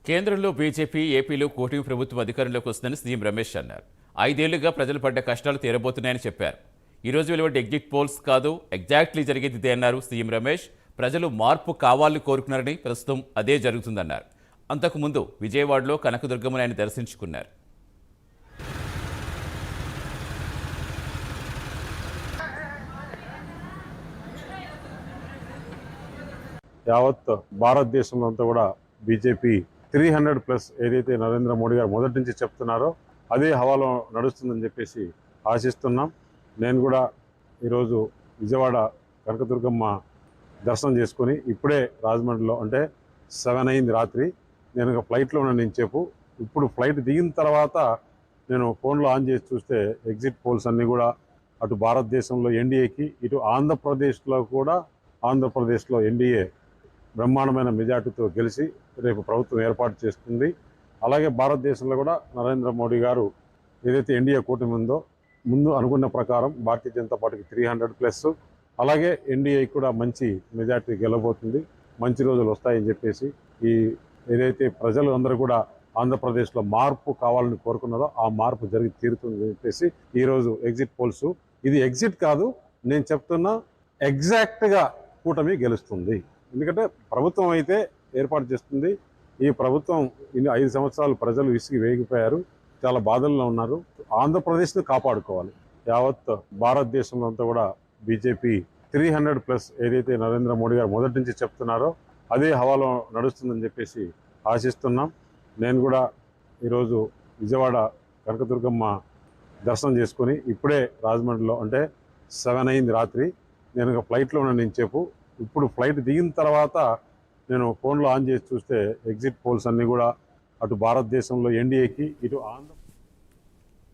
కేంద్రంలో బీజేపీ, ఏపీలో కూటమి ప్రభుత్వం అధికారంలోకి వస్తుందని సీఎం రమేష్ అన్నారు. 5 ఏళ్లుగా ప్రజలు పడ్డ కష్టాలు తీరబోతున్నాయని చెప్పారు. ఈ రోజు వెలువడ్డ ఎగ్జిట్ పోల్స్ కాదు, ఎగ్జాక్ట్లీ జరిగేది ఇదే అన్నారు సీఎం రమేష్. ప్రజలు మార్పు కావాలని కోరుకున్నారని, ప్రస్తుతం అదే జరుగుతుందన్నారు. అంతకుముందు విజయవాడలో కనకదుర్గమ్మని ఆయన దర్శించుకున్నారు. యావత్ భారతదేశంలో అంతా కూడా బీజేపీ 300+ ఏదైతే నరేంద్ర మోడీ గారు మొదటి నుంచి చెప్తున్నారో అదే హవాలో నడుస్తుందని చెప్పేసి ఆశిస్తున్నాం. నేను కూడా ఈరోజు విజయవాడ కనకదుర్గమ్మ దర్శనం చేసుకుని ఇప్పుడే రాజమండ్రిలో అంటే 7 అయింది రాత్రి. నేను ఫ్లైట్లో ఉన్నాను చెప్పు. ఇప్పుడు ఫ్లైట్ దిగిన తర్వాత నేను ఫోన్లో ఆన్ చేసి చూస్తే ఎగ్జిట్ పోల్స్ అన్నీ కూడా అటు భారతదేశంలో ఎన్డీఏకి, ఇటు ఆంధ్రప్రదేశ్లో ఎన్డీఏ బ్రహ్మాండమైన మెజార్టీతో గెలిచి రేపు ప్రభుత్వం ఏర్పాటు చేస్తుంది. అలాగే భారతదేశంలో కూడా నరేంద్ర మోడీ గారు ఏదైతే ఎన్డీఏ కూటమి ఉందో ముందు అనుకున్న ప్రకారం భారతీయ జనతా పార్టీకి 300+, అలాగే ఎన్డీఏకి కూడా మంచి మెజార్టీ గెలవబోతుంది. మంచి రోజులు వస్తాయని చెప్పేసి ఈ ఏదైతే ప్రజలు అందరూ కూడా ఆంధ్రప్రదేశ్లో మార్పు కావాలని కోరుకున్నారో ఆ మార్పు జరిగి తీరుతుందని చెప్పేసి ఈరోజు ఎగ్జిట్ పోల్స్, ఇది ఎగ్జిట్ కాదు, నేను చెప్తున్నా ఎగ్జాక్ట్గా కూటమి గెలుస్తుంది. ఎందుకంటే ప్రభుత్వం అయితే ఏర్పాటు చేస్తుంది. ఈ ప్రభుత్వం 5 సంవత్సరాలు ప్రజలు విసిగి వేగిపోయారు, చాలా బాధల్లో ఉన్నారు. ఆంధ్రప్రదేశ్ని కాపాడుకోవాలి. యావత్ భారతదేశంలో అంతా కూడా బీజేపీ 300+ ఏదైతే నరేంద్ర మోడీ గారు మొదటి నుంచి చెప్తున్నారో అదే హవాలో నడుస్తుందని చెప్పేసి ఆశిస్తున్నాం. నేను కూడా ఈరోజు విజయవాడ కనకదుర్గమ్మ దర్శనం చేసుకుని ఇప్పుడే రాజమండ్రిలో అంటే 7 అయింది రాత్రి. నేను ఫ్లైట్లో ఉన్నాను చెప్పు. ఇప్పుడు ఫ్లైట్ దిగిన తర్వాత నేను ఫోన్లో ఆన్ చేసి చూస్తే ఎగ్జిట్ పోల్స్ అన్నీ కూడా అటు భారతదేశంలో ఎన్డీఏకి, ఇటు